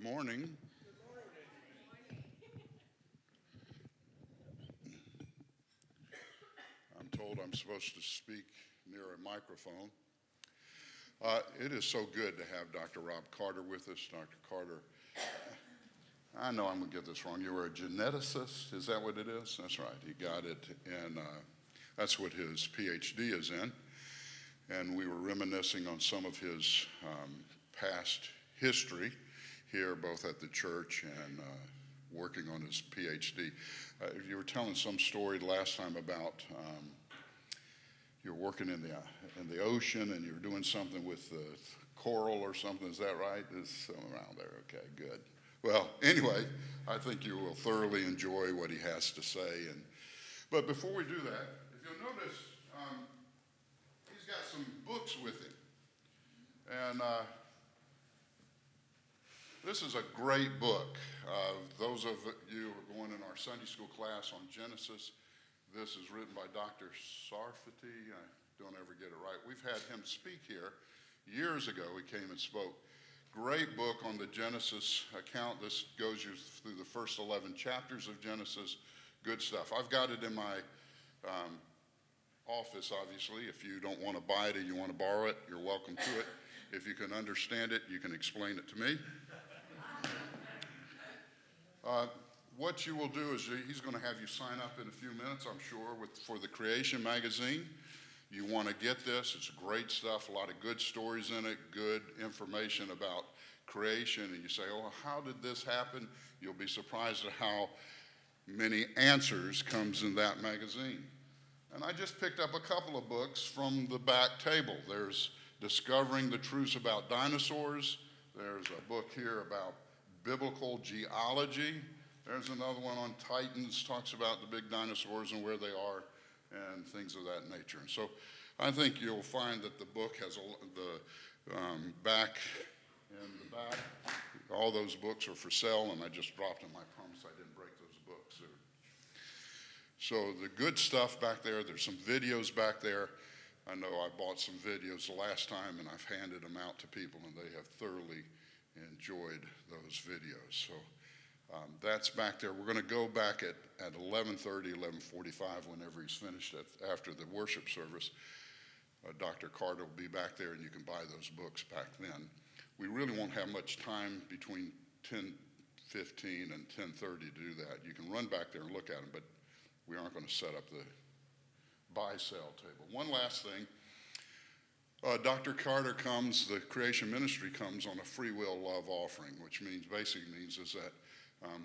morning. I'm told I'm supposed to speak near a microphone. It is so good to have Dr. Rob Carter with us. Dr. Carter, I know I'm going to get this wrong. You were a geneticist, is that what it is? That's right, he got it, and that's what his PhD is in. And we were reminiscing on some of his past history here, both at the church and working on his PhD. You were telling some story last time about you were working in the ocean and you were doing something with the coral or something. Is that right? It's around there. Okay, good. Well, anyway, I think you will thoroughly enjoy what he has to say. But before we do that, if you'll notice, he's got some books with him. And this is a great book. Those of you who are going in our Sunday school class on Genesis, this is written by Dr. Sarfati. I don't ever get it right. We've had him speak here years ago. He came and spoke. Great book on the Genesis account. This goes you through the first 11 chapters of Genesis. Good stuff. I've got it in my office, obviously. If you don't want to buy it or you want to borrow it, you're welcome to it. If you can understand it, you can explain it to me. What you will do is he's going to have you sign up in a few minutes, I'm sure, for the Creation magazine. You want to get this. It's great stuff, a lot of good stories in it, good information about creation. And you say, oh, how did this happen? You'll be surprised at how many answers comes in that magazine. And I just picked up a couple of books from the back table. There's Discovering the Truths About Dinosaurs. There's a book here about biblical geology. There's another one on Titans, talks about the big dinosaurs and where they are and things of that nature. And so I think you'll find that the book has the back and the back. All those books are for sale, and I just dropped them. I promise I didn't break those books. So the good stuff back there, there's some videos back there. I know I bought some videos the last time, and I've handed them out to people, and they have thoroughly enjoyed those videos. So that's back there. We're going to go back at 11:30, 11:45, whenever he's finished after the worship service. Dr. Carter will be back there, and you can buy those books back then. We really won't have much time between 10:15 and 10:30 to do that. You can run back there and look at them, but we aren't going to set up the buy-sell table. One last thing. Dr. Carter comes, the Creation Ministry comes on a free will love offering, which basically means is that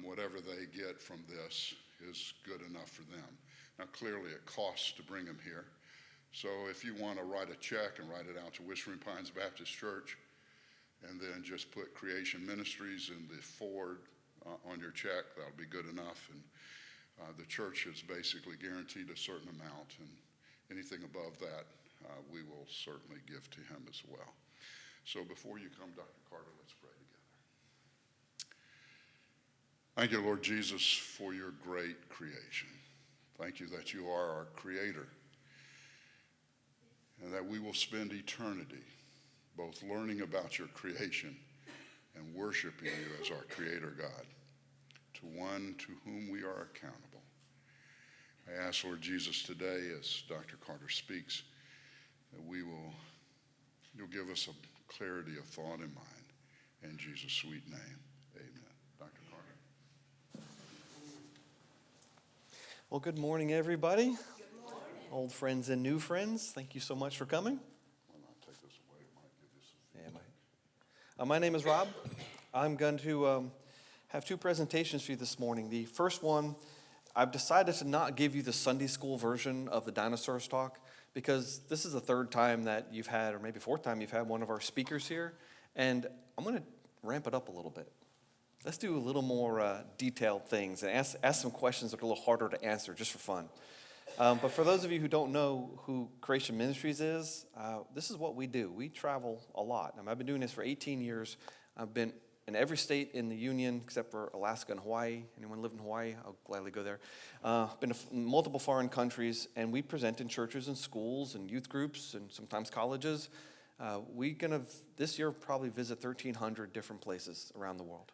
whatever they get from this is good enough for them. Now, clearly it costs to bring them here. So if you want to write a check and write it out to Whispering Pines Baptist Church and then just put Creation Ministries in the forward on your check, that'll be good enough. And the church is basically guaranteed a certain amount, and anything above that we will certainly give to him as well. So before you come, Dr. Carter, let's pray together. Thank you, Lord Jesus, for your great creation. Thank you that you are our creator and that we will spend eternity both learning about your creation and worshiping you as our creator God, to one to whom we are accountable. I ask, Lord Jesus, today as Dr. Carter speaks, that you'll give us a clarity of thought and mind. In Jesus' sweet name, amen. Dr. Carter. Well, good morning, everybody. Good morning. Old friends and new friends, thank you so much for coming. Well, I'll take this away. It might give you some feedback. My name is Rob. I'm going to have two presentations for you this morning. The first one, I've decided to not give you the Sunday school version of the Dinosaurs talk, because this is the third time that you've had, or maybe fourth time you've had one of our speakers here, and I'm going to ramp it up a little bit. Let's do a little more detailed things and ask some questions that are a little harder to answer, just for fun. But for those of you who don't know who Creation Ministries is, this is what we do. We travel a lot. I've been doing this for 18 years. I've been in every state in the union except for Alaska and Hawaii. Anyone live in Hawaii? I'll gladly go there. Been to multiple foreign countries, and we present in churches and schools and youth groups and sometimes colleges. We're going to, this year, probably visit 1,300 different places around the world.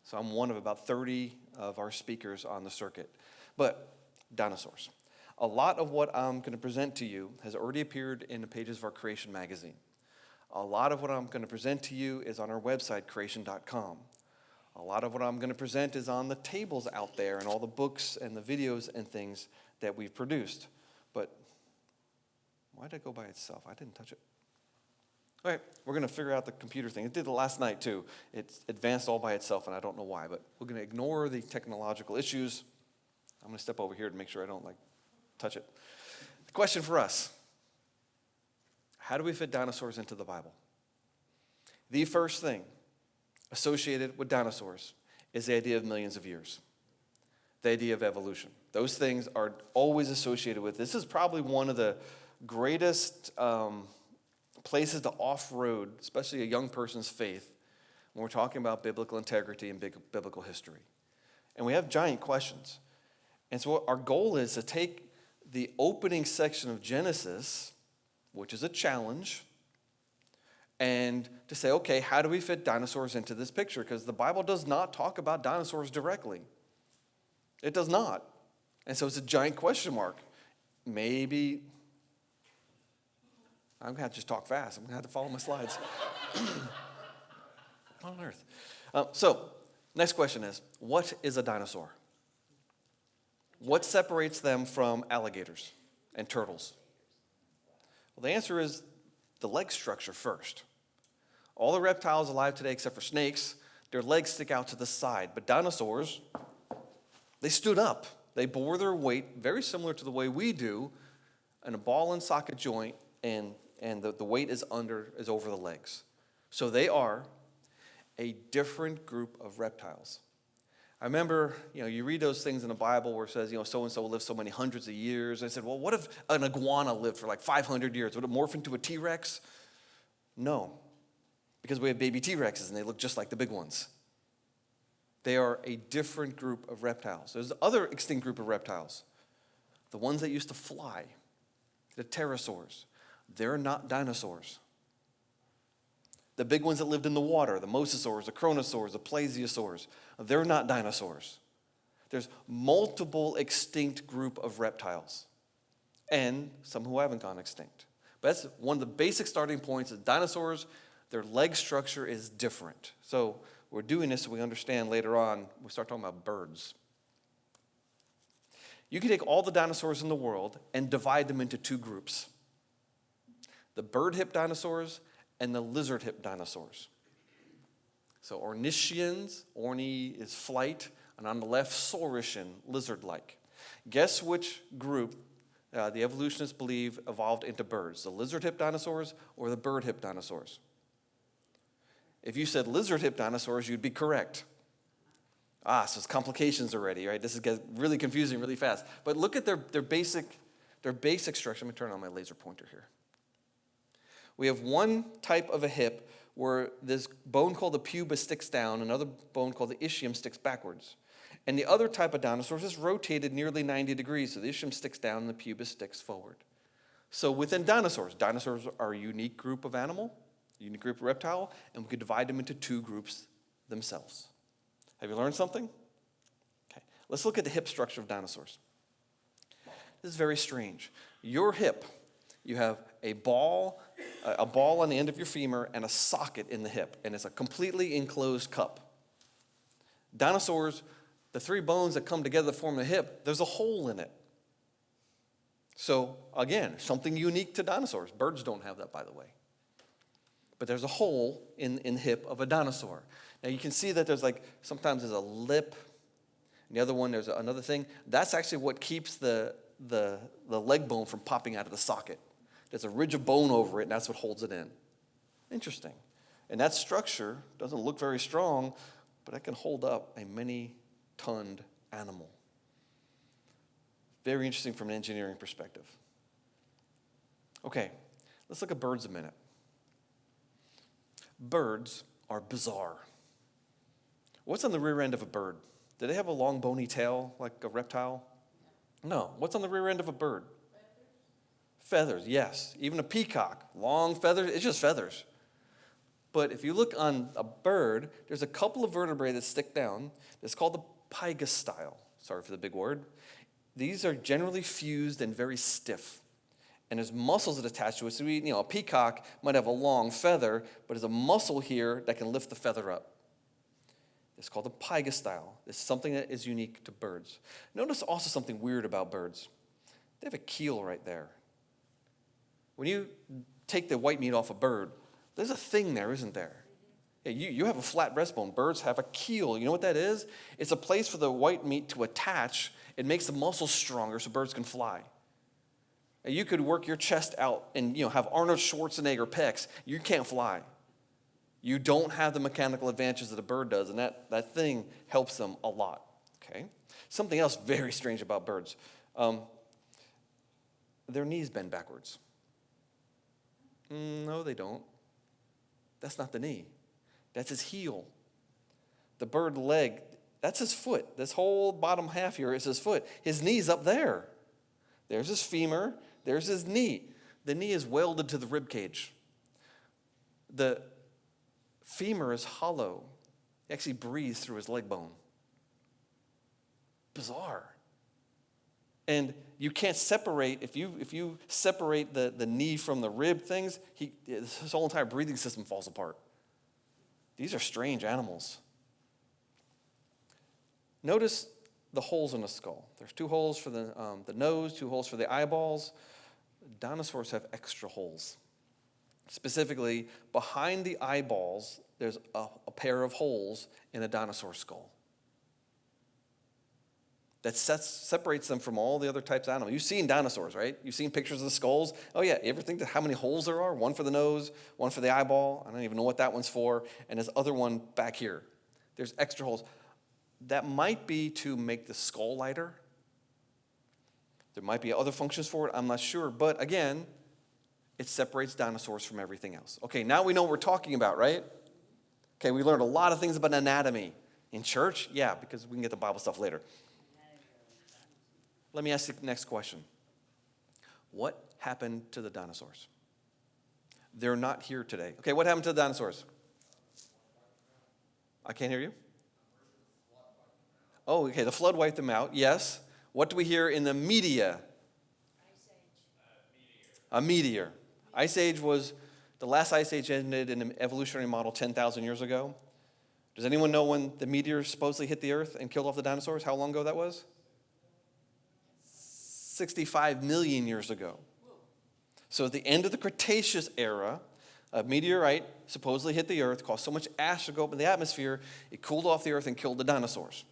So I'm one of about 30 of our speakers on the circuit. But dinosaurs. A lot of what I'm going to present to you has already appeared in the pages of our Creation magazine. A lot of what I'm going to present to you is on our website, creation.com. A lot of what I'm going to present is on the tables out there and all the books and the videos and things that we've produced. But why did it go by itself? I didn't touch it. All right, we're going to figure out the computer thing. It did it last night, too. It's advanced all by itself, and I don't know why. But we're going to ignore the technological issues. I'm going to step over here to make sure I don't, touch it. The question for us, how do we fit dinosaurs into the Bible? The first thing associated with dinosaurs is the idea of millions of years, the idea of evolution. Those things are always associated with. This is probably one of the greatest places to off-road, especially a young person's faith, when we're talking about biblical integrity and biblical history. And we have giant questions. And so our goal is to take the opening section of Genesis, which is a challenge, and to say, okay, how do we fit dinosaurs into this picture? Because the Bible does not talk about dinosaurs directly. It does not. And so it's a giant question mark. Maybe, I'm going to have to just talk fast. I'm going to have to follow my slides. What on earth? So, next question is, what is a dinosaur? What separates them from alligators and turtles? Well, the answer is the leg structure first. All the reptiles alive today, except for snakes, their legs stick out to the side. But dinosaurs, they stood up. They bore their weight very similar to the way we do in a ball and socket joint, and the weight is over the legs. So they are a different group of reptiles. I remember, you read those things in the Bible where it says, so-and-so lived so many hundreds of years. I said, well, what if an iguana lived for 500 years? Would it morph into a T-Rex? No, because we have baby T-Rexes and they look just like the big ones. They are a different group of reptiles. There's another extinct group of reptiles, the ones that used to fly, the pterosaurs. They're not dinosaurs. The big ones that lived in the water, the mosasaurs, the chronosaurs, the plesiosaurs, they're not dinosaurs. There's multiple extinct group of reptiles, and some who haven't gone extinct. But that's one of the basic starting points is dinosaurs, their leg structure is different. So we're doing this so we understand later on, we start talking about birds. You can take all the dinosaurs in the world and divide them into two groups. The bird-hipped dinosaurs and the lizard-hipped dinosaurs. So ornithians, orni is flight, and on the left, saurischian, lizard-like. Guess which group the evolutionists believe evolved into birds, the lizard-hipped dinosaurs or the bird-hipped dinosaurs? If you said lizard-hipped dinosaurs, you'd be correct. So it's complications already, right? This is really confusing really fast. But look at their basic structure. Let me turn on my laser pointer here. We have one type of a hip where this bone called the pubis sticks down, another bone called the ischium sticks backwards. And the other type of dinosaurs is rotated nearly 90 degrees, so the ischium sticks down and the pubis sticks forward. So within dinosaurs are a unique group of animal, a unique group of reptile, and we could divide them into two groups themselves. Have you learned something? Okay, let's look at the hip structure of dinosaurs. This is very strange. Your hip, you have a ball on the end of your femur and a socket in the hip, and it's a completely enclosed cup. Dinosaurs, the three bones that come together to form the hip, there's a hole in it. So again, something unique to dinosaurs. Birds don't have that, by the way. But there's a hole in the hip of a dinosaur. Now you can see that sometimes there's a lip, and the other one there's another thing. That's actually what keeps the leg bone from popping out of the socket. There's a ridge of bone over it, and that's what holds it in. Interesting. And that structure doesn't look very strong, but it can hold up a many-tonned animal. Very interesting from an engineering perspective. Okay, let's look at birds a minute. Birds are bizarre. What's on the rear end of a bird? Do they have a long bony tail like a reptile? No. What's on the rear end of a bird? Feathers, yes. Even a peacock, long feathers, it's just feathers. But if you look on a bird, there's a couple of vertebrae that stick down. It's called the pygostyle. Sorry for the big word. These are generally fused and very stiff. And there's muscles that attach to it. So a peacock might have a long feather, but there's a muscle here that can lift the feather up. It's called the pygostyle. It's something that is unique to birds. Notice also something weird about birds. They have a keel right there. When you take the white meat off a bird, there's a thing there, isn't there? Yeah, you have a flat breastbone. Birds have a keel. You know what that is? It's a place for the white meat to attach. It makes the muscles stronger so birds can fly. And you could work your chest out and have Arnold Schwarzenegger pecs. You can't fly. You don't have the mechanical advantages that a bird does, and that thing helps them a lot. Okay? Something else very strange about birds. Their knees bend backwards. No, they don't. That's not the knee. That's his heel. The bird leg, that's his foot. This whole bottom half here is his foot. His knee's up there. There's his femur. There's his knee. The knee is welded to the rib cage. The femur is hollow. He actually breathes through his leg bone. Bizarre. And you can't separate, if you separate the knee from the rib things, his whole entire breathing system falls apart. These are strange animals. Notice the holes in the skull. There's 2 holes for the nose, 2 holes for the eyeballs. Dinosaurs have extra holes. Specifically, behind the eyeballs, there's a pair of holes in a dinosaur skull. That separates them from all the other types of animals. You've seen dinosaurs, right? You've seen pictures of the skulls. Oh yeah, you ever think how many holes there are? 1 for the nose, 1 for the eyeball. I don't even know what that one's for. And this other one back here. There's extra holes. That might be to make the skull lighter. There might be other functions for it. I'm not sure. But again, it separates dinosaurs from everything else. Okay, now we know what we're talking about, right? Okay, we learned a lot of things about anatomy. In church? Yeah, because we can get the Bible stuff later. Let me ask you the next question. What happened to the dinosaurs? They're not here today. Okay, what happened to the dinosaurs? I can't hear you. Oh, okay, the flood wiped them out, yes. What do we hear in the media? Ice Age. A meteor. Ice Age was, the last Ice Age ended in an evolutionary model 10,000 years ago. Does anyone know when the meteor supposedly hit the earth and killed off the dinosaurs? How long ago that was? 65 million years ago. So at the end of the Cretaceous era, a meteorite supposedly hit the earth, caused so much ash to go up in the atmosphere, it cooled off the earth and killed the dinosaurs.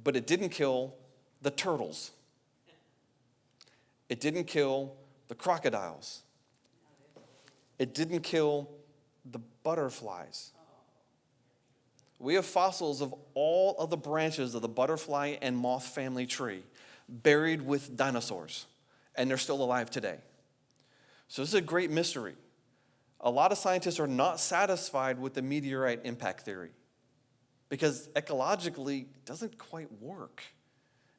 But it didn't kill the turtles. It didn't kill the crocodiles. It didn't kill the butterflies. We have fossils of all of the branches of the butterfly and moth family tree buried with dinosaurs, and they're still alive today. So this is a great mystery. A lot of scientists are not satisfied with the meteorite impact theory because ecologically it doesn't quite work.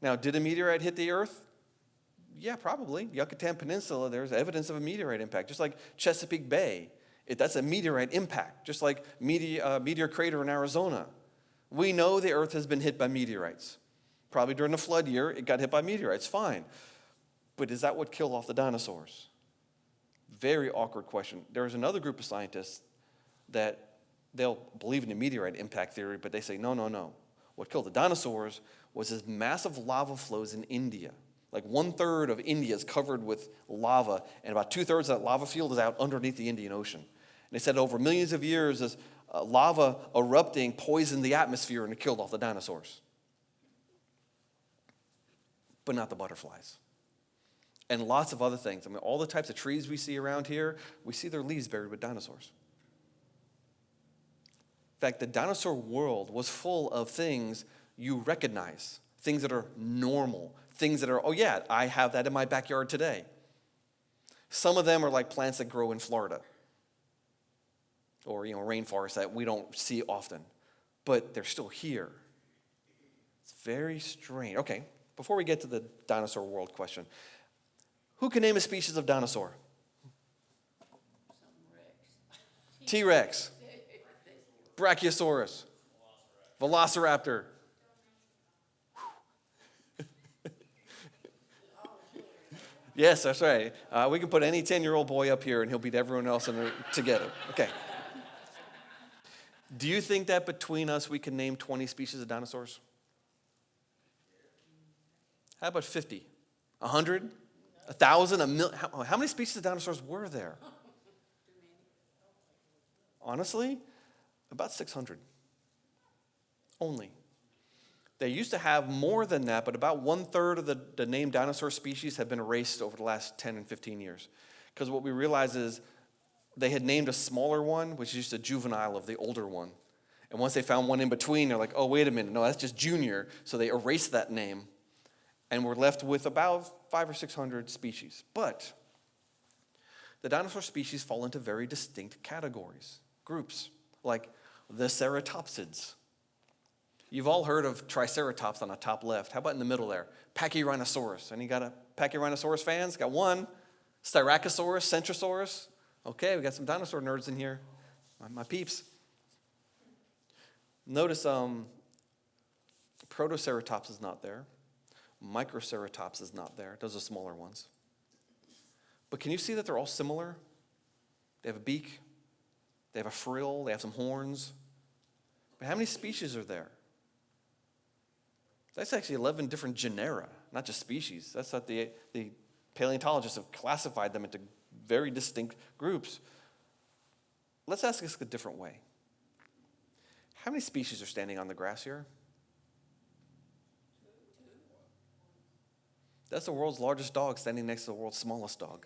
Now, did a meteorite hit the earth? Yeah, probably. Yucatan Peninsula, there's evidence of a meteorite impact, just like Chesapeake Bay. That's a meteorite impact, just like meteor crater in Arizona. We know the earth has been hit by meteorites. Probably during the flood year, it got hit by meteorites, fine. But is that what killed off the dinosaurs? Very awkward question. There's another group of scientists that they'll believe in the meteorite impact theory, but they say, no. What killed the dinosaurs was this massive lava flows in India. Like 1/3 of India is covered with lava, and about 2/3 of that lava field is out underneath the Indian Ocean. And they said over millions of years, this lava erupting poisoned the atmosphere and it killed off the dinosaurs. But not the butterflies. And lots of other things. I mean, all the types of trees we see around here, we see their leaves buried with dinosaurs. In fact, the dinosaur world was full of things you recognize, things that are normal, things that are, oh yeah, I have that in my backyard today. Some of them are like plants that grow in Florida or, rainforests that we don't see often, but they're still here. It's very strange. Okay, before we get to the dinosaur world question, who can name a species of dinosaur? T-Rex, Brachiosaurus, Velociraptor. Yes, that's right. We can put any 10-year-old boy up here and he'll beat everyone else together. Okay. Do you think that between us we can name 20 species of dinosaurs? How about 50? 100? 1,000? 1,000,000? How many species of dinosaurs were there? Honestly, about 600. Only. They used to have more than that, but about 1/3 of the named dinosaur species have been erased over the last 10 and 15 years. Because what we realized is they had named a smaller one, which is just a juvenile of the older one. And once they found one in between, they're like, oh, wait a minute, no, that's just junior. So they erased that name, and we're left with about 500 or 600 species. But the dinosaur species fall into very distinct categories, groups, like the ceratopsids. You've all heard of Triceratops on the top left. How about in the middle there? Pachyrhinosaurus. Any got a Pachyrhinosaurus fans? Got one. Styracosaurus, Centrosaurus. Okay, we got some dinosaur nerds in here. My peeps. Notice Protoceratops is not there. Microceratops is not there. Those are smaller ones. But can you see that they're all similar? They have a beak. They have a frill. They have some horns. But how many species are there? That's actually 11 different genera, not just species. That's what the paleontologists have classified them into very distinct groups. Let's ask this a different way. How many species are standing on the grass here? That's the world's largest dog standing next to the world's smallest dog.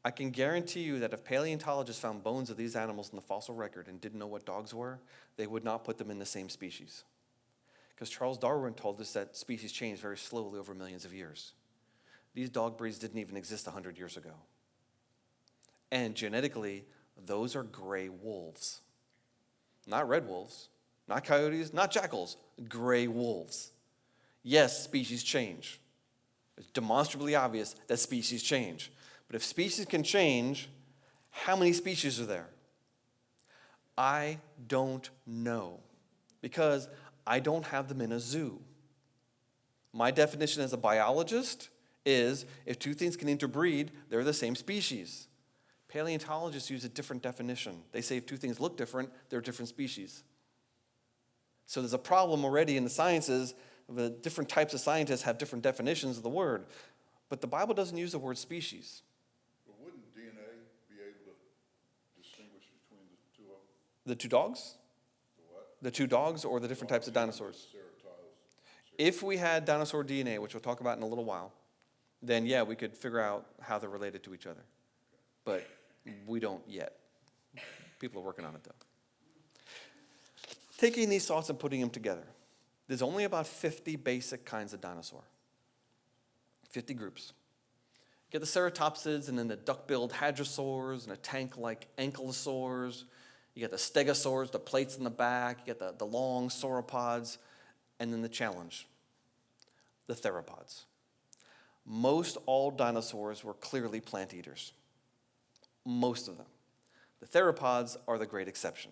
I can guarantee you that if paleontologists found bones of these animals in the fossil record and didn't know what dogs were, they would not put them in the same species. Because Charles Darwin told us that species change very slowly over millions of years. These dog breeds didn't even exist 100 years ago. And genetically, those are gray wolves. Not red wolves, not coyotes, not jackals, gray wolves. Yes, species change. It's demonstrably obvious that species change. But if species can change, how many species are there? I don't know, because I don't have them in a zoo. My definition as a biologist is if two things can interbreed, they're the same species. Paleontologists use a different definition. They say if two things look different, they're different species. So there's a problem already in the sciences. The different types of scientists have different definitions of the word. But the Bible doesn't use the word species. But wouldn't DNA be able to distinguish between the two of them? The two dogs? The what? The two dogs or the different types of dinosaurs? If we had dinosaur DNA, which we'll talk about in a little while, then yeah, we could figure out how they're related to each other. But we don't yet. People are working on it though. Taking these thoughts and putting them together, there's only about 50 basic kinds of dinosaur. 50 groups. You get the ceratopsids and then the duck-billed hadrosaurs and a tank-like ankylosaurs. You get the stegosaurs, the plates in the back. You get the long sauropods. And then the challenge, the theropods. Most all dinosaurs were clearly plant eaters. Most of them. The theropods are the great exception.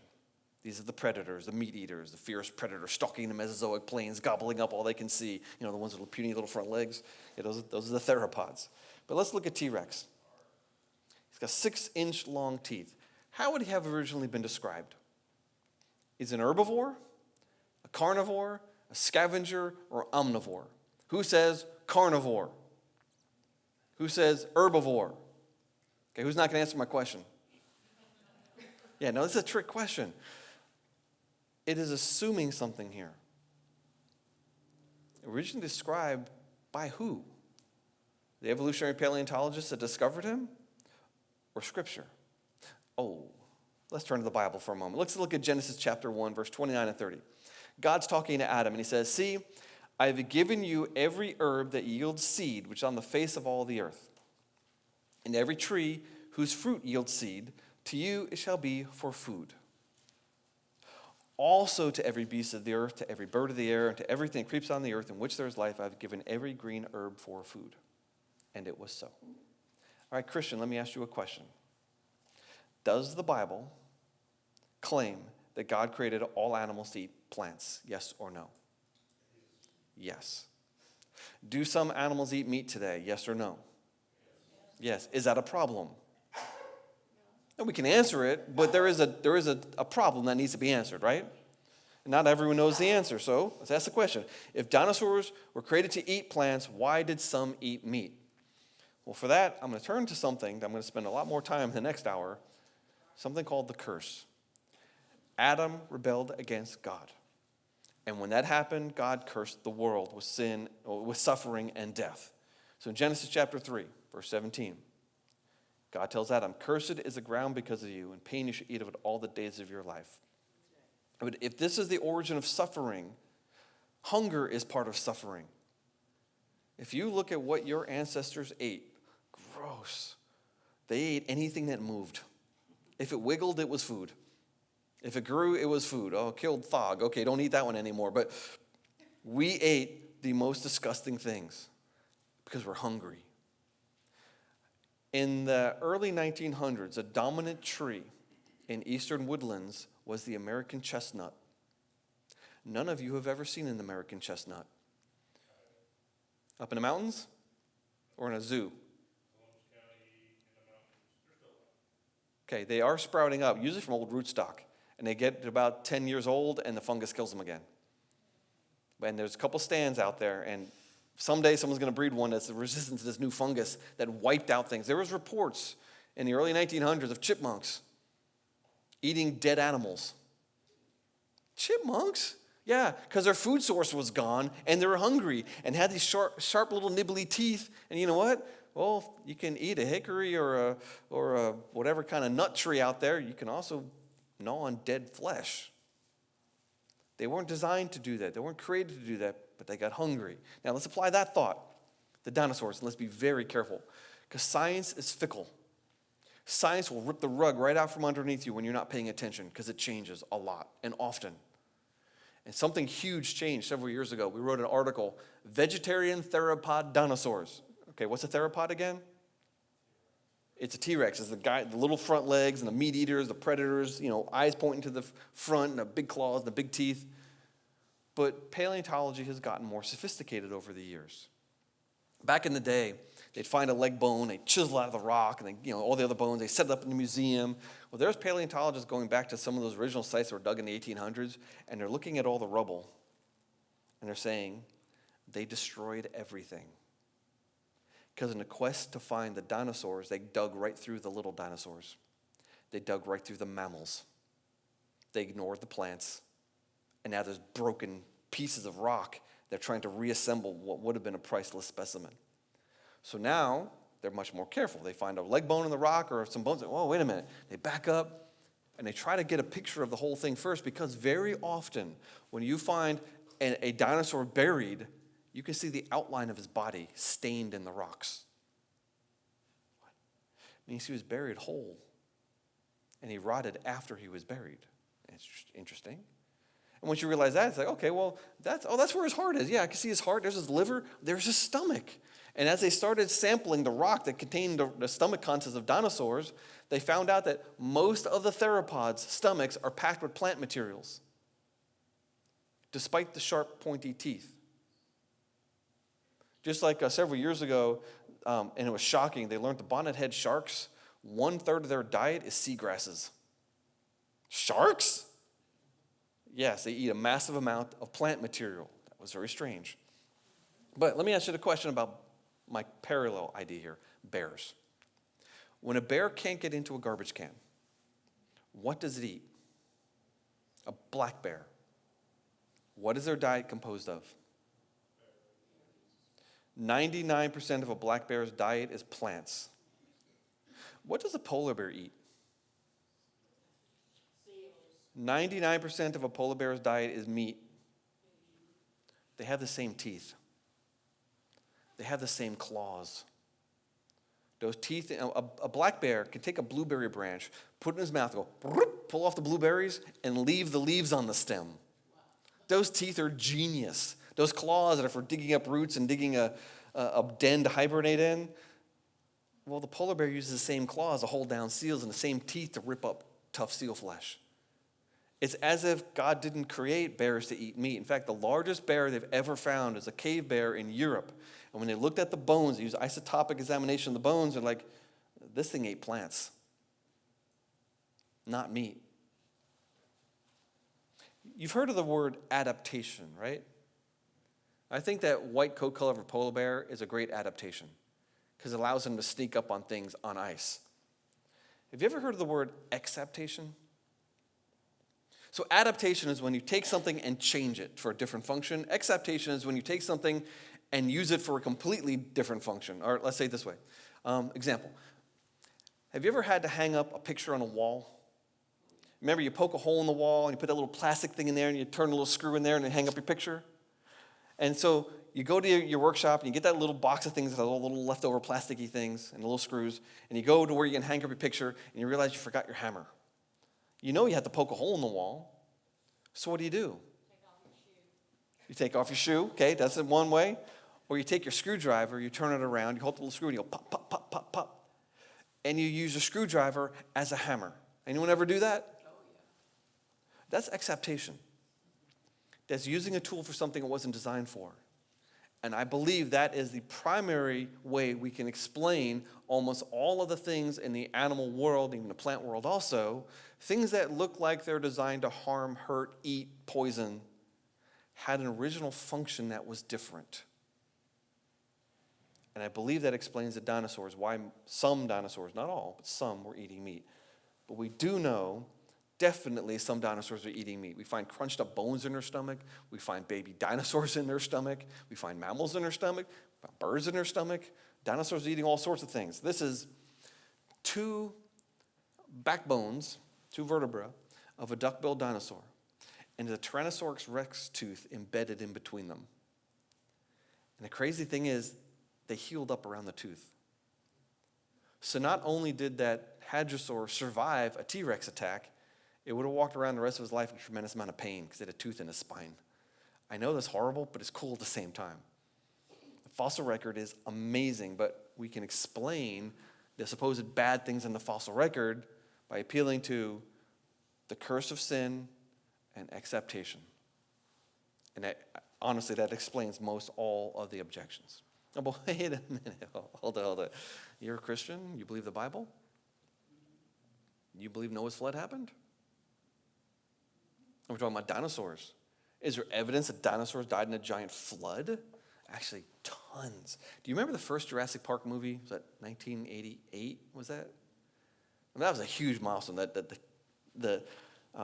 These are the predators, the meat eaters, the fierce predator stalking the Mesozoic plains, gobbling up all they can see. You know, the ones with the puny little front legs. Yeah, those are the theropods. But let's look at T-Rex. He's got 6-inch long teeth. How would he have originally been described? Is an herbivore, a carnivore, a scavenger, or omnivore? Who says carnivore? Who says herbivore? Okay, who's not going to answer my question? Yeah, no, this is a trick question. It is assuming something here. Originally described by who? The evolutionary paleontologists that discovered him? Or Scripture? Oh, let's turn to the Bible for a moment. Let's look at Genesis chapter 1, verse 29 and 30. God's talking to Adam, and he says, "See, I have given you every herb that yields seed, which is on the face of all the earth, and every tree whose fruit yields seed, to you it shall be for food. Also to every beast of the earth, to every bird of the air, and to everything that creeps on the earth in which there is life, I have given every green herb for food." And it was so. All right, Christian, let me ask you a question. Does the Bible claim that God created all animals to eat plants? Yes or no? Yes. Do some animals eat meat today? Yes or no? Yes. Is that a problem? And we can answer it, but there is a problem that needs to be answered, right? And not everyone knows the answer, so let's ask the question. If dinosaurs were created to eat plants, why did some eat meat? Well, for that, I'm going to turn to something that I'm going to spend a lot more time in the next hour, something called the curse. Adam rebelled against God. And when that happened, God cursed the world with sin, with suffering and death. So in Genesis chapter 3, verse 17, God tells Adam, "Cursed is the ground because of you, and pain you shall eat of it all the days of your life." But if this is the origin of suffering, hunger is part of suffering. If you look at what your ancestors ate, gross. They ate anything that moved. If it wiggled, it was food. If it grew, it was food. Oh, killed thog. Okay, don't eat that one anymore. But we ate the most disgusting things because we're hungry. In the early 1900s, a dominant tree in eastern woodlands was the American chestnut. None of you have ever seen an American chestnut. Up in the mountains or in a zoo? Okay, they are sprouting up, usually from old rootstock. And they get to about 10 years old and the fungus kills them again. And there's a couple stands out there, and someday someone's going to breed one that's resistant to this new fungus that wiped out things. There was reports in the early 1900s of chipmunks eating dead animals. Chipmunks? Yeah, because their food source was gone and they were hungry and had these sharp little nibbly teeth. And you know what? Well, you can eat a hickory or a whatever kind of nut tree out there. You can also gnaw on dead flesh. They weren't designed to do that. They weren't created to do that, but they got hungry. Now let's apply that thought to dinosaurs, and let's be very careful, because science is fickle. Science will rip the rug right out from underneath you when you're not paying attention, because it changes a lot and often. And something huge changed several years ago. We wrote an article, Vegetarian Theropod Dinosaurs. Okay, what's a theropod again? It's a T-Rex. It's the little front legs and the meat eaters, the predators, eyes pointing to the front and the big claws and the big teeth. But paleontology has gotten more sophisticated over the years. Back in the day, they'd find a leg bone, they'd chisel out of the rock, and all the other bones, they set it up in the museum. Well, there's paleontologists going back to some of those original sites that were dug in the 1800s, and they're looking at all the rubble, and they're saying they destroyed everything. Because in the quest to find the dinosaurs, they dug right through the little dinosaurs. They dug right through the mammals. They ignored the plants. And now there's broken pieces of rock. They're trying to reassemble what would have been a priceless specimen. So now they're much more careful. They find a leg bone in the rock or some bones. Oh, wait a minute. They back up and they try to get a picture of the whole thing first, because very often when you find a dinosaur buried, you can see the outline of his body stained in the rocks. It means he was buried whole, and he rotted after he was buried. It's interesting. And once you realize that, it's like, okay, well, that's where his heart is. Yeah, I can see his heart. There's his liver. There's his stomach. And as they started sampling the rock that contained the stomach contents of dinosaurs, they found out that most of the theropods' stomachs are packed with plant materials, despite the sharp, pointy teeth. Just like several years ago, and it was shocking, they learned the bonnethead sharks, 1/3 of their diet is seagrasses. Sharks? Yes, they eat a massive amount of plant material. That was very strange. But let me ask you the question about my parallel idea here, bears. When a bear can't get into a garbage can, what does it eat? A black bear. What is their diet composed of? 99% of a black bear's diet is plants. What does a polar bear eat? 99% of a polar bear's diet is meat. They have the same teeth. They have the same claws. Those teeth, a black bear can take a blueberry branch, put it in his mouth, go, pull off the blueberries, and leave the leaves on the stem. Those teeth are genius. Those claws that are for digging up roots and digging a den to hibernate in, Well, the polar bear uses the same claws to hold down seals and the same teeth to rip up tough seal flesh. It's as if God didn't create bears to eat meat. In fact, the largest bear they've ever found is a cave bear in Europe. And when they looked at the bones, they used isotopic examination of the bones, they're like, this thing ate plants, not meat. You've heard of the word adaptation, right? I think that white coat color of a polar bear is a great adaptation because it allows them to sneak up on things on ice. Have you ever heard of the word exaptation? So adaptation is when you take something and change it for a different function. Exaptation is when you take something and use it for a completely different function. Or let's say it this way. Example. Have you ever had to hang up a picture on a wall? Remember, you poke a hole in the wall and you put that little plastic thing in there and you turn a little screw in there and you hang up your picture? And so you go to your workshop and you get that little box of things that have all little leftover plasticky things and little screws, and you go to where you can hang up your picture and you realize you forgot your hammer. You know you have to poke a hole in the wall. So what do? Take off your shoe. You take off your shoe, okay, that's one way. Or you take your screwdriver, you turn it around, you hold the little screw and you go pop, pop, pop, pop, pop. And you use a screwdriver as a hammer. Anyone ever do that? Oh, yeah. That's exaptation. That's using a tool for something it wasn't designed for. And I believe that is the primary way we can explain almost all of the things in the animal world, even the plant world also, things that look like they're designed to harm, hurt, eat, poison, had an original function that was different. And I believe that explains the dinosaurs, why some dinosaurs, not all, but some were eating meat. But we do know definitely some dinosaurs are eating meat. We find crunched up bones in their stomach. We find baby dinosaurs in their stomach. We find mammals in their stomach, birds in their stomach. Dinosaurs are eating all sorts of things. This is 2 backbones, 2 vertebrae of a duck-billed dinosaur. And there's a Tyrannosaurus rex tooth embedded in between them. And the crazy thing is, they healed up around the tooth. So not only did that hadrosaur survive a T-Rex attack, it would have walked around the rest of his life in a tremendous amount of pain because it had a tooth in his spine. I know that's horrible, but it's cool at the same time. The fossil record is amazing, but we can explain the supposed bad things in the fossil record by appealing to the curse of sin and exaptation. And that, honestly, that explains most all of the objections. Oh, but wait a minute. Hold it. You're a Christian? You believe the Bible? You believe Noah's flood happened? And we're talking about dinosaurs. Is there evidence that dinosaurs died in a giant flood? Actually, tons. Do you remember the first Jurassic Park movie? Was that 1988? Was that? I mean, that was a huge milestone. The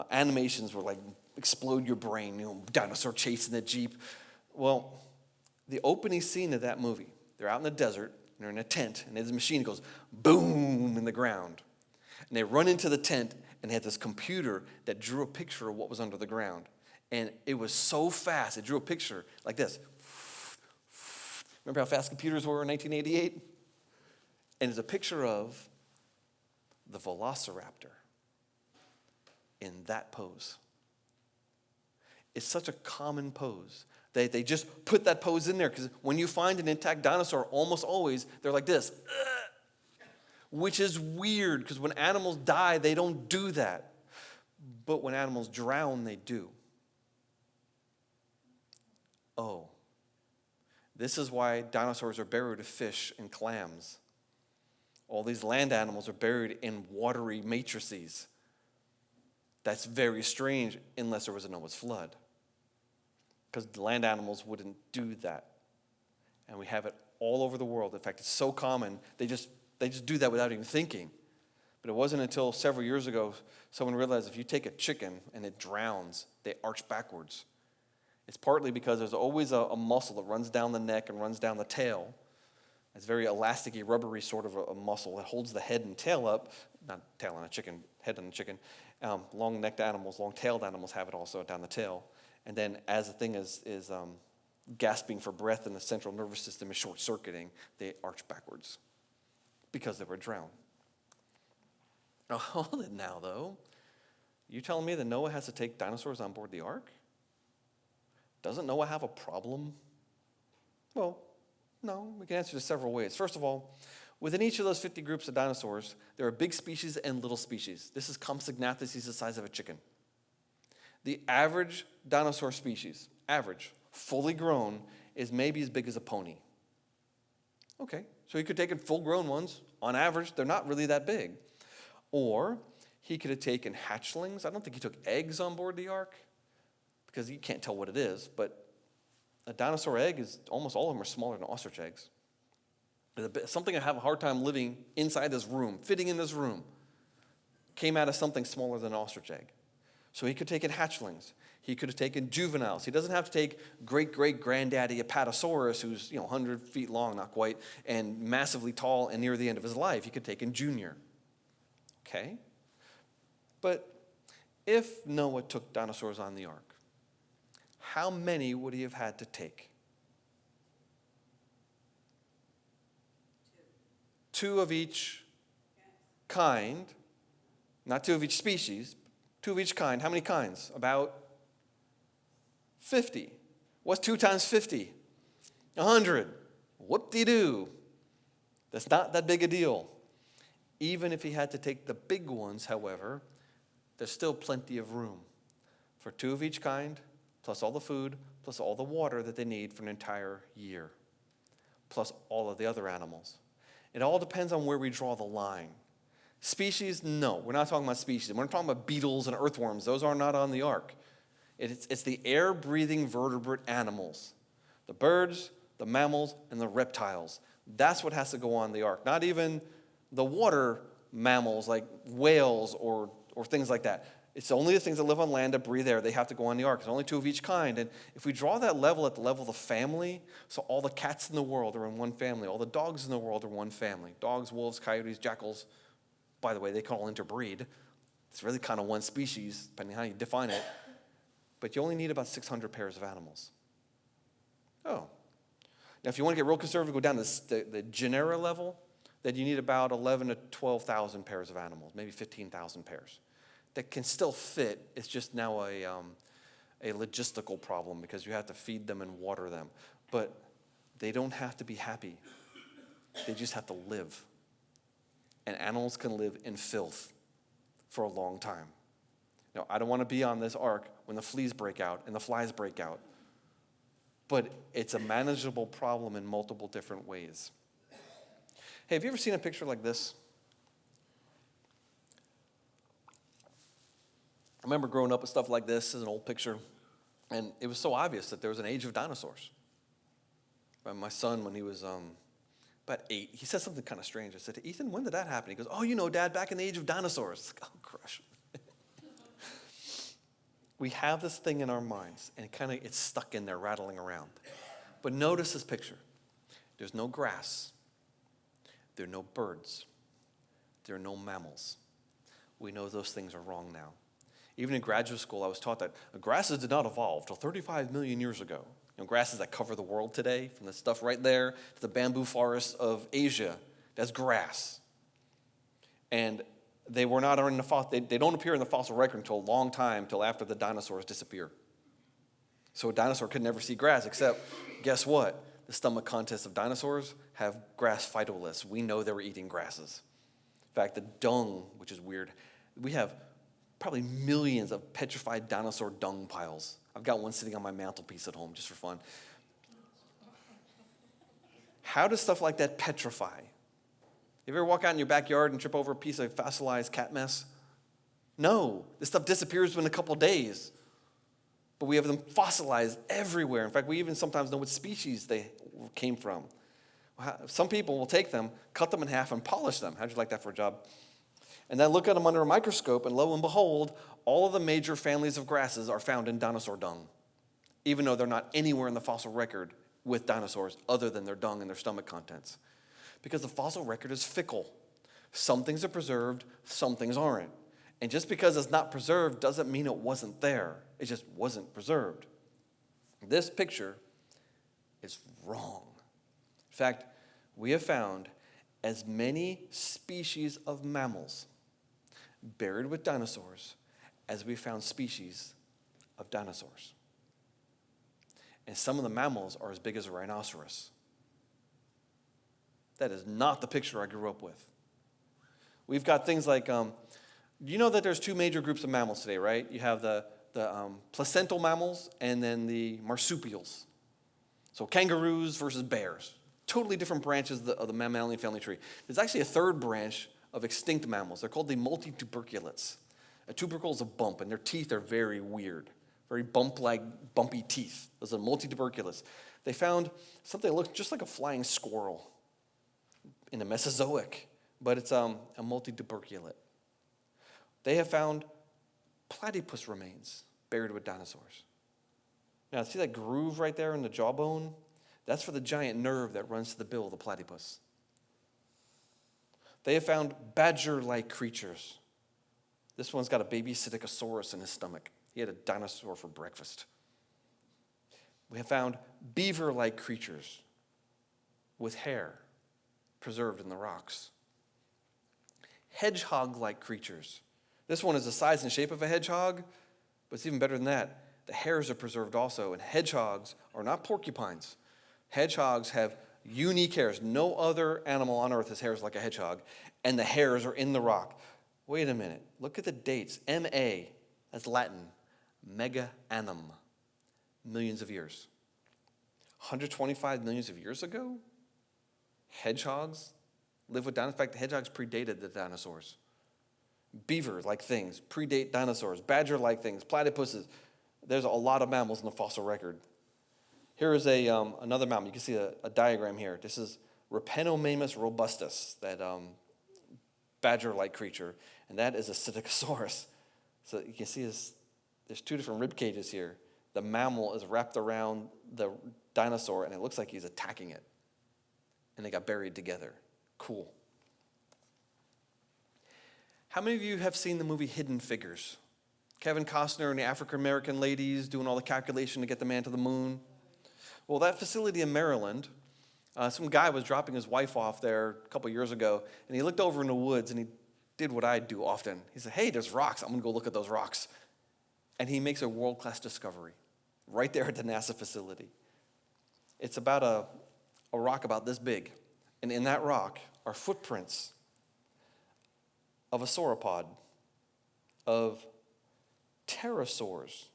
animations were like explode your brain, dinosaur chasing the Jeep. Well, the opening scene of that movie, they're out in the desert, and they're in a tent, and there's a machine that goes boom in the ground. And they run into the tent, and they had this computer that drew a picture of what was under the ground. And it was so fast, it drew a picture like this. Remember how fast computers were in 1988? And it's a picture of the velociraptor in that pose. It's such a common pose. They just put that pose in there because when you find an intact dinosaur, almost always, they're like this. Which is weird because when animals die, they don't do that. But when animals drown, they do. Oh, this is why dinosaurs are buried with fish and clams. All these land animals are buried in watery matrices. That's very strange unless there was a Noah's flood. Because the land animals wouldn't do that. And we have it all over the world. In fact, it's so common, they just do that without even thinking. But it wasn't until several years ago someone realized if you take a chicken and it drowns, they arch backwards. It's partly because there's always a muscle that runs down the neck and runs down the tail. It's very elasticy, rubbery sort of a muscle that holds the head and tail up. Not tail on a chicken, head on a chicken. Long-necked animals, long-tailed animals have it also down the tail. And then as the thing is gasping for breath and the central nervous system is short-circuiting, they arch backwards because they were drowned. Now, hold it now, though. You telling me that Noah has to take dinosaurs on board the ark? Doesn't Noah have a problem? Well, no, we can answer this several ways. First of all, Within each of those 50 groups of dinosaurs, there are big species and little species. This is Compsognathus, he's the size of a chicken. The average dinosaur species, average, fully grown, is maybe as big as a pony. Okay, so he could take in full-grown ones. On average, they're not really that big. Or he could have taken hatchlings. I don't think he took eggs on board the ark because you can't tell what it is, but a dinosaur egg is, almost all of them are smaller than ostrich eggs. Something I have a hard time living inside this room, fitting in this room, came out of something smaller than an ostrich egg. So he could take in hatchlings. He could have taken juveniles. He doesn't have to take great-great-granddaddy Apatosaurus, who's 100 feet long, not quite, and massively tall and near the end of his life. He could take in junior. Okay? But if Noah took dinosaurs on the ark, how many would he have had to take? Two of each kind, not two of each species, two of each kind. How many kinds? About 50. What's 2 times 50? 100. Whoop-de-doo. That's not that big a deal. Even if he had to take the big ones, however, there's still plenty of room for 2 of each kind, plus all the food, plus all the water that they need for an entire year, plus all of the other animals. It all depends on where we draw the line. Species, no, we're not talking about species. We're not talking about beetles and earthworms. Those are not on the ark. It's the air-breathing vertebrate animals, the birds, the mammals, and the reptiles. That's what has to go on the ark, not even the water mammals like whales or things like that. It's only the things that live on land that breathe air. They have to go on the ark. There's only 2 of each kind. And if we draw that level at the level of the family, so all the cats in the world are in one family. All the dogs in the world are one family. Dogs, wolves, coyotes, jackals. By the way, they can all interbreed. It's really kind of one species, depending on how you define it. But you only need about 600 pairs of animals. Oh. Now, if you want to get real conservative, go down to the genera level, then you need about 11,000 to 12,000 pairs of animals, maybe 15,000 pairs. That can still fit. It's just now a logistical problem because you have to feed them and water them. But they don't have to be happy. They just have to live. And animals can live in filth for a long time. Now, I don't want to be on this ark when the fleas break out and the flies break out. But it's a manageable problem in multiple different ways. Hey, have you ever seen a picture like this? I remember growing up with stuff like this. This is an old picture. And it was so obvious that there was an age of dinosaurs. But my son, when he was about 8, he said something kind of strange. I said, Ethan, when did that happen? He goes, oh, Dad, back in the age of dinosaurs. It's like, oh, crush. We have this thing in our minds, and it's stuck in there, rattling around. But notice this picture. There's no grass. There are no birds. There are no mammals. We know those things are wrong now. Even in graduate school, I was taught that grasses did not evolve till 35 million years ago. Grasses that cover the world today, from the stuff right there to the bamboo forests of Asia, that's grass. And they were not in the fossil. They don't appear in the fossil record until a long time, till after the dinosaurs disappear. So a dinosaur could never see grass, except, guess what? The stomach contents of dinosaurs have grass phytoliths. We know they were eating grasses. In fact, the dung, which is weird, we have probably millions of petrified dinosaur dung piles. I've got one sitting on my mantelpiece at home just for fun. How does stuff like that petrify? You ever walk out in your backyard and trip over a piece of fossilized cat mess? No, this stuff disappears within a couple days. But we have them fossilized everywhere. In fact, we even sometimes know what species they came from. Some people will take them, cut them in half, and polish them. How'd you like that for a job? And then look at them under a microscope, and lo and behold, all of the major families of grasses are found in dinosaur dung, even though they're not anywhere in the fossil record with dinosaurs other than their dung and their stomach contents. Because the fossil record is fickle. Some things are preserved, some things aren't. And just because it's not preserved doesn't mean it wasn't there. It just wasn't preserved. This picture is wrong. In fact, we have found as many species of mammals buried with dinosaurs as we found species of dinosaurs. And some of the mammals are as big as a rhinoceros. That is not the picture I grew up with. We've got things like, you know that there's two major groups of mammals today, right? You have the placental mammals and then the marsupials. So kangaroos versus bears. Totally different branches of the mammalian family tree. There's actually a third branch of extinct mammals. They're called the multituberculates. A tubercle is a bump, and their teeth are very weird. Very bumpy teeth. Those are multituberculates. They found something that looks just like a flying squirrel in the Mesozoic, but it's a multituberculate. They have found platypus remains buried with dinosaurs. Now, see that groove right there in the jawbone? That's for the giant nerve that runs to the bill of the platypus. They have found badger-like creatures. This one's got a baby Psittacosaurus in his stomach. He had a dinosaur for breakfast. We have found beaver-like creatures with hair preserved in the rocks. Hedgehog-like creatures. This one is the size and shape of a hedgehog, but it's even better than that. The hairs are preserved also, and hedgehogs are not porcupines. Hedgehogs have unique hairs. No other animal on earth has hairs like a hedgehog, and the hairs are in the rock. Wait a minute. Look at the dates. M.A., that's Latin. Mega annum. Millions of years. 125 millions of years ago? Hedgehogs live with dinosaurs. In fact, the hedgehogs predated the dinosaurs. Beaver-like things predate dinosaurs. Badger-like things. Platypuses. There's a lot of mammals in the fossil record. Here is another mammal. You can see a diagram here. This is Rhipenomammus robustus, that badger-like creature, and that is a Psittacosaurus. So you can see there's two different rib cages here. The mammal is wrapped around the dinosaur, and it looks like he's attacking it. And they got buried together. Cool. How many of you have seen the movie Hidden Figures? Kevin Costner and the African-American ladies doing all the calculation to get the man to the moon. Well, that facility in Maryland, some guy was dropping his wife off there a couple years ago, and he looked over in the woods, and he did what I do often. He said, hey, there's rocks. I'm going to go look at those rocks. And he makes a world-class discovery right there at the NASA facility. It's about a rock about this big, and in that rock are footprints of a sauropod, of pterosaurs,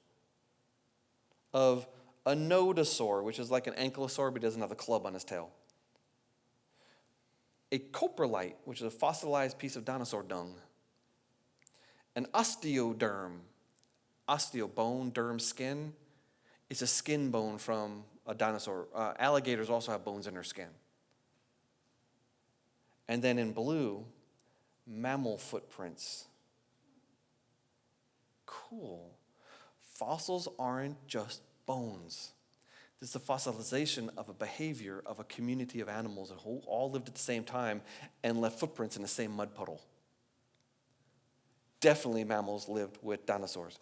of a nodosaur, which is like an ankylosaur but doesn't have a club on his tail, a coprolite, which is a fossilized piece of dinosaur dung, an osteoderm, osteo, bone, derm, skin. It's a skin bone from a dinosaur. Alligators also have bones in their skin. And then in blue, mammal footprints. Cool. Fossils aren't just bones. This is the fossilization of a behavior of a community of animals that all lived at the same time and left footprints in the same mud puddle. Definitely mammals lived with dinosaurs,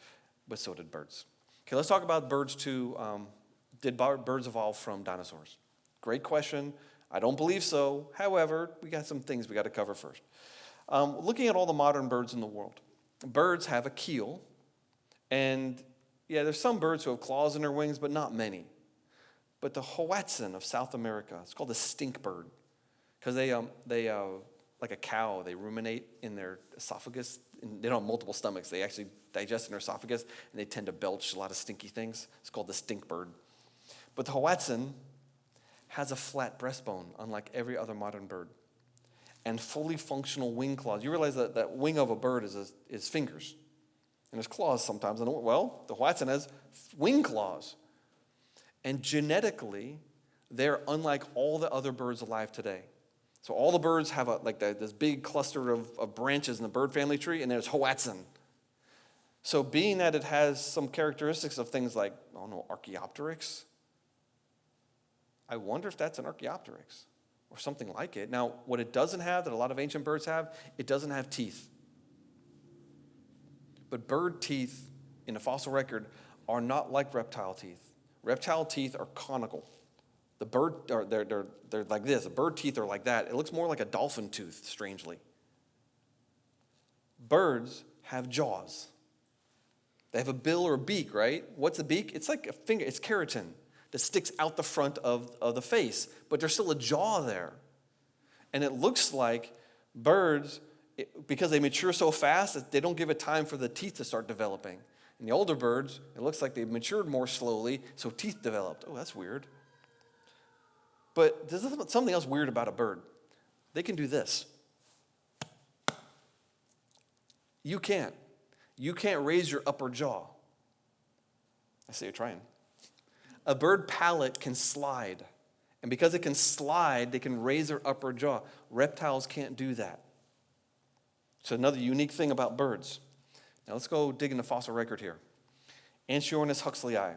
but so did birds. Okay, let's talk about birds too. Did birds evolve from dinosaurs? Great question. I don't believe so. However, we got some things we got to cover first. Looking at all the modern birds in the world, birds have a keel, and yeah, there's some birds who have claws in their wings, but not many. But the Hoatzin of South America, it's called the stink bird, because they like a cow, they ruminate in their esophagus. And they don't have multiple stomachs. They actually digest in their esophagus, and they tend to belch a lot of stinky things. It's called the stink bird. But the Hoatzin has a flat breastbone, unlike every other modern bird, and fully functional wing claws. You realize that wing of a bird is fingers, and there's claws sometimes. And well, the Hoatzin has wing claws. And genetically, they're unlike all the other birds alive today. So all the birds have this big cluster of branches in the bird family tree, and there's Hoatzin. So being that it has some characteristics of things like, I don't know, Archaeopteryx, I wonder if that's an Archaeopteryx or something like it. Now, what it doesn't have that a lot of ancient birds have, it doesn't have teeth. But bird teeth in the fossil record are not like reptile teeth. Reptile teeth are conical. The bird, they're like this. The bird teeth are like that. It looks more like a dolphin tooth, strangely. Birds have jaws. They have a bill or a beak, right? What's a beak? It's like a finger. It's keratin that sticks out the front of the face, but there's still a jaw there. And it looks like birds, because they mature so fast, that they don't give it time for the teeth to start developing. And the older birds, it looks like they've matured more slowly, so teeth developed. Oh, that's weird. But there's something else weird about a bird. They can do this. You can't. You can't raise your upper jaw. I see you're trying. A bird palate can slide. And because it can slide, they can raise their upper jaw. Reptiles can't do that. It's another unique thing about birds. Now let's go dig in the fossil record here. Anchiornis huxleyi.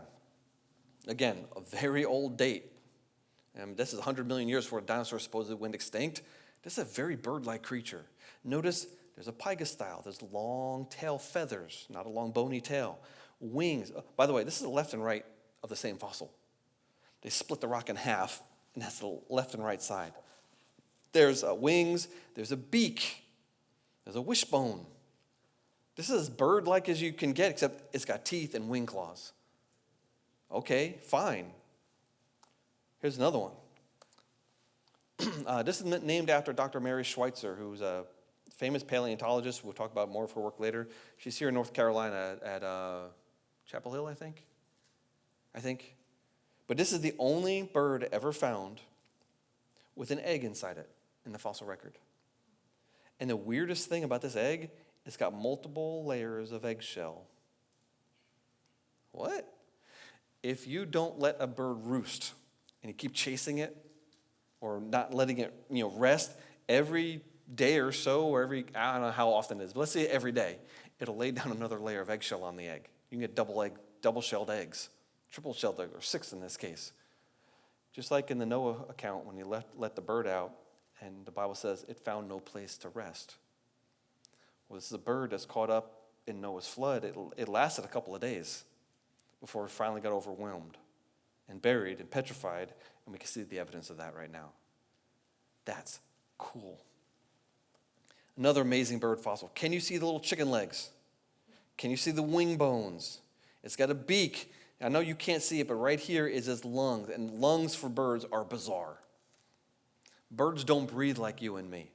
Again, a very old date. And this is 100 million years before dinosaurs supposedly went extinct. This is a very bird-like creature. Notice there's a pygostyle. There's long tail feathers, not a long bony tail. Wings. By the way, this is the left and right of the same fossil. They split the rock in half, and that's the left and right side. There's wings. There's a beak. There's a wishbone. This is as bird-like as you can get, except it's got teeth and wing claws. Okay, fine. Here's another one. This is named after Dr. Mary Schweitzer, who's a famous paleontologist. We'll talk about more of her work later. She's here in North Carolina at Chapel Hill, I think. But this is the only bird ever found with an egg inside it in the fossil record. And the weirdest thing about this egg, it's got multiple layers of eggshell. What? If you don't let a bird roost and you keep chasing it or not letting it, rest, every day or so, or I don't know how often it is, but let's say every day, it'll lay down another layer of eggshell on the egg. You can get double-shelled eggs, triple-shelled eggs, or 6 in this case. Just like in the Noah account, when you let the bird out, and the Bible says it found no place to rest. Well, this is a bird that's caught up in Noah's flood. It lasted a couple of days before it finally got overwhelmed and buried and petrified, and we can see the evidence of that right now. That's cool. Another amazing bird fossil. Can you see the little chicken legs? Can you see the wing bones? It's got a beak. I know you can't see it, but right here is its lungs, and lungs for birds are bizarre. Birds don't breathe like you and me.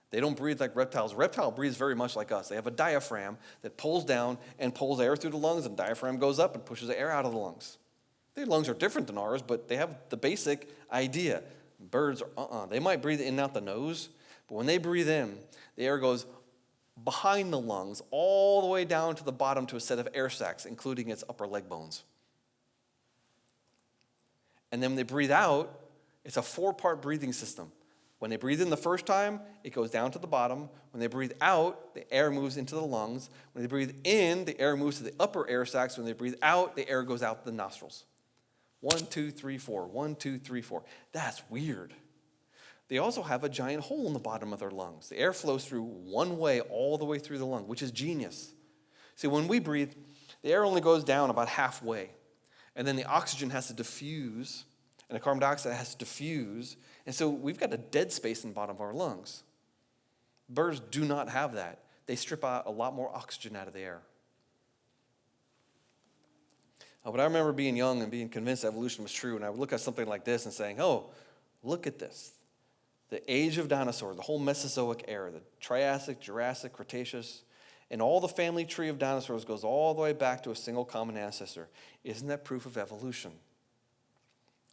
They don't breathe like reptiles. A reptile breathes very much like us. They have a diaphragm that pulls down and pulls air through the lungs, and the diaphragm goes up and pushes the air out of the lungs. Their lungs are different than ours, but they have the basic idea. Birds, they might breathe in and out the nose, but when they breathe in, the air goes behind the lungs all the way down to the bottom to a set of air sacs, including its upper leg bones. And then when they breathe out, it's a 4-part breathing system. When they breathe in the first time, it goes down to the bottom. When they breathe out, the air moves into the lungs. When they breathe in, the air moves to the upper air sacs. When they breathe out, the air goes out the nostrils. 1, 2, 3, 4. 1, 2, 3, 4. That's weird. They also have a giant hole in the bottom of their lungs. The air flows through one way all the way through the lung, which is genius. See, when we breathe, the air only goes down about halfway. And then the oxygen has to diffuse, and the carbon dioxide has to diffuse. And so we've got a dead space in the bottom of our lungs. Birds do not have that. They strip out a lot more oxygen out of the air. But I remember being young and being convinced evolution was true, and I would look at something like this and saying, oh, look at this. The age of dinosaurs, the whole Mesozoic era, the Triassic, Jurassic, Cretaceous, and all the family tree of dinosaurs goes all the way back to a single common ancestor. Isn't that proof of evolution?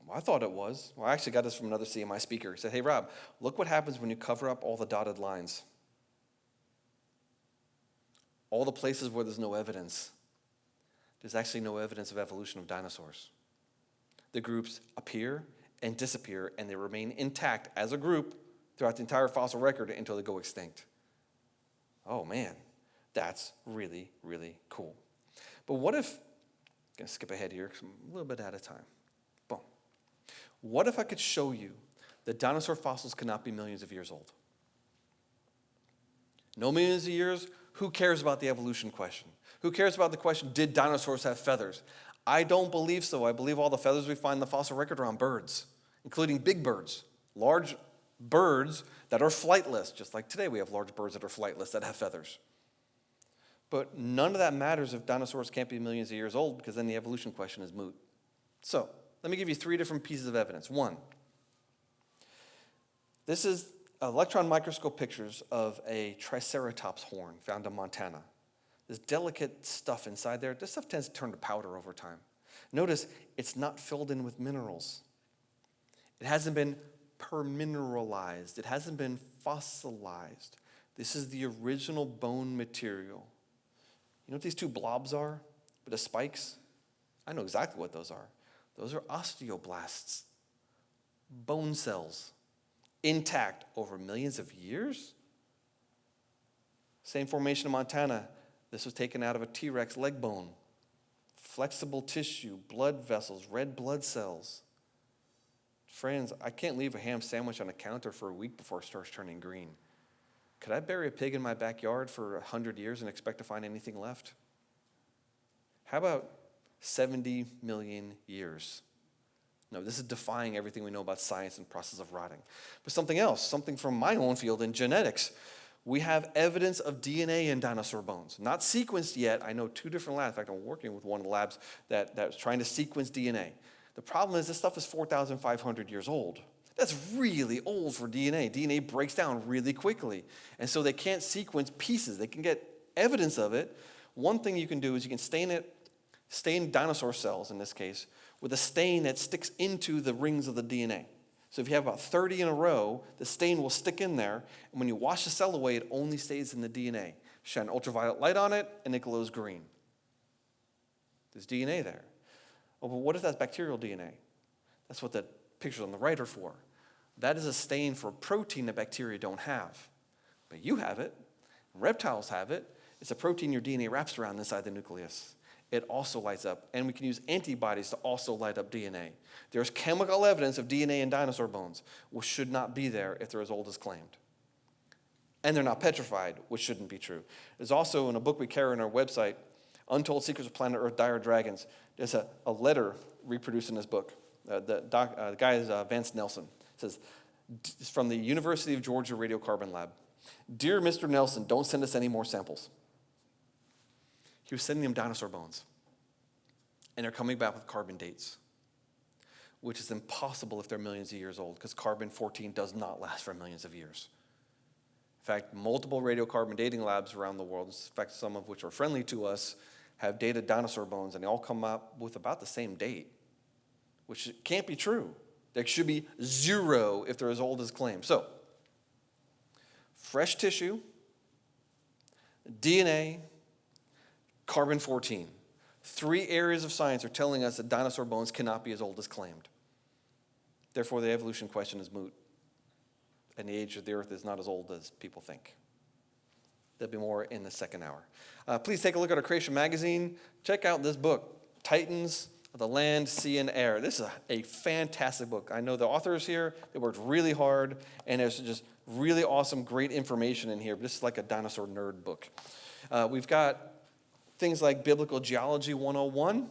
Well, I thought it was. Well, I actually got this from another CMI speaker. He said, hey, Rob, look what happens when you cover up all the dotted lines. All the places where there's no evidence. There's actually no evidence of evolution of dinosaurs. The groups appear and disappear, and they remain intact as a group throughout the entire fossil record until they go extinct. Oh, man, that's really, really cool. But what if, I'm going to skip ahead here because I'm a little bit out of time. Boom. What if I could show you that dinosaur fossils cannot be millions of years old? No millions of years? Who cares about the evolution question? Who cares about the question, did dinosaurs have feathers? I don't believe so. I believe all the feathers we find in the fossil record are on birds, including big birds, large birds that are flightless, just like today we have large birds that are flightless that have feathers. But none of that matters if dinosaurs can't be millions of years old, because then the evolution question is moot. So let me give you 3 different pieces of evidence. 1, this is electron microscope pictures of a triceratops horn found in Montana. This delicate stuff inside there, this stuff tends to turn to powder over time. Notice it's not filled in with minerals. It hasn't been permineralized. It hasn't been fossilized. This is the original bone material. You know what these two blobs are with the spikes? I know exactly what those are. Those are osteoblasts, bone cells, intact over millions of years. Same formation in Montana. This was taken out of a T-Rex leg bone. Flexible tissue, blood vessels, red blood cells. Friends, I can't leave a ham sandwich on the counter for a week before it starts turning green. Could I bury a pig in my backyard for 100 years and expect to find anything left? How about 70 million years? No, this is defying everything we know about science and process of rotting. But something else, something from my own field in genetics. We have evidence of DNA in dinosaur bones. Not sequenced yet. I know 2 different labs. In fact, I'm working with one of the labs that's trying to sequence DNA. The problem is this stuff is 4,500 years old. That's really old for DNA. DNA breaks down really quickly. And so they can't sequence pieces. They can get evidence of it. One thing you can do is you can stain dinosaur cells, in this case, with a stain that sticks into the rings of the DNA. So if you have about 30 in a row, the stain will stick in there, and when you wash the cell away, it only stays in the DNA. Shine ultraviolet light on it, and it glows green. There's DNA there. Oh, but what if that's bacterial DNA? That's what the pictures on the right are for. That is a stain for a protein that bacteria don't have. But you have it, reptiles have it. It's a protein your DNA wraps around inside the nucleus. It also lights up, and we can use antibodies to also light up DNA. There's chemical evidence of DNA in dinosaur bones, which should not be there if they're as old as claimed. And they're not petrified, which shouldn't be true. There's also, in a book we carry on our website, Untold Secrets of Planet Earth, Dire Dragons, there's a letter reproduced in this book. The guy is Vance Nelson. It says, it's from the University of Georgia Radiocarbon Lab. Dear Mr. Nelson, don't send us any more samples. He was sending them dinosaur bones. And they're coming back with carbon dates, which is impossible if they're millions of years old, because carbon-14 does not last for millions of years. In fact, multiple radiocarbon dating labs around the world, in fact, some of which are friendly to us, have dated dinosaur bones, and they all come up with about the same date, which can't be true. There should be 0 if they're as old as claimed. So, fresh tissue, DNA, carbon-14. 3 areas of science are telling us that dinosaur bones cannot be as old as claimed. Therefore, the evolution question is moot. And the age of the earth is not as old as people think. There'll be more in the second hour. Please take a look at our Creation magazine. Check out this book, Titans of the Land, Sea, and Air. This is a fantastic book. I know the authors here, they worked really hard, and there's just really awesome, great information in here. This is like a dinosaur nerd book. We've got things like Biblical Geology 101.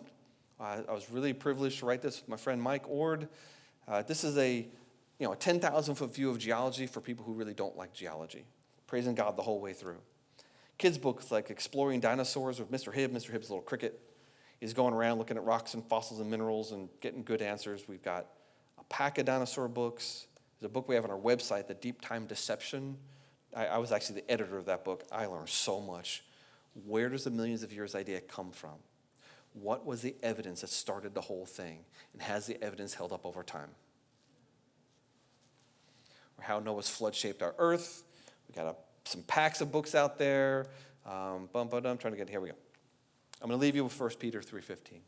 I was really privileged to write this with my friend Mike Ord. This is a 10,000-foot view of geology for people who really don't like geology. Praising God the whole way through. Kids' books like Exploring Dinosaurs with Mr. Hibb. Mr. Hibb's a little cricket. He's going around looking at rocks and fossils and minerals and getting good answers. We've got a pack of dinosaur books. There's a book we have on our website, The Deep Time Deception. I was actually the editor of that book. I learned so much. Where does the millions of years idea come from? What was the evidence that started the whole thing? And has the evidence held up over time? Or how Noah's flood shaped our earth. We got some packs of books out there. I'm trying to get, here we go. I'm going to leave you with 1 Peter 3:15.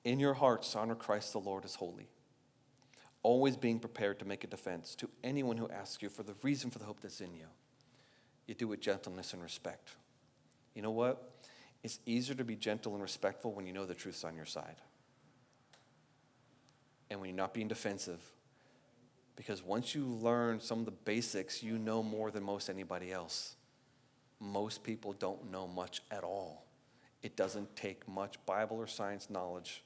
In your hearts, honor Christ the Lord as holy, always being prepared to make a defense to anyone who asks you for the reason for the hope that's in you. You do it with gentleness and respect. You know what? It's easier to be gentle and respectful when you know the truth's on your side. And when you're not being defensive. Because once you learn some of the basics, you know more than most anybody else. Most people don't know much at all. It doesn't take much Bible or science knowledge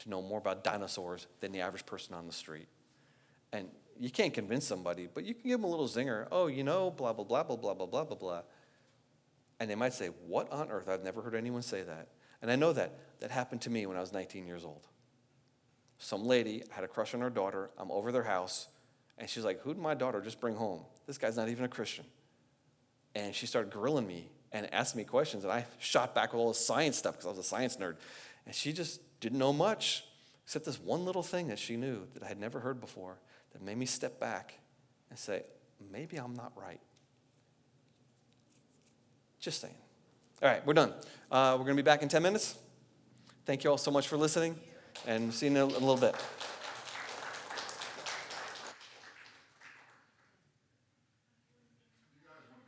to know more about dinosaurs than the average person on the street. And you can't convince somebody, but you can give them a little zinger. Oh, blah, blah, blah, blah, blah, blah, blah, blah, blah. And they might say, what on earth? I've never heard anyone say that. And I know that happened to me when I was 19 years old. Some lady had a crush on her daughter. I'm over their house, And she's like, who did my daughter just bring home? This guy's not even a Christian. And she started grilling me and asking me questions. And I shot back with all the science stuff because I was a science nerd. And she just didn't know much, except this one little thing that she knew that I had never heard before that made me step back and say, maybe I'm not right. Just saying. All right, we're done. We're going to be back in 10 minutes. Thank you all so much for listening, and see you in a little bit.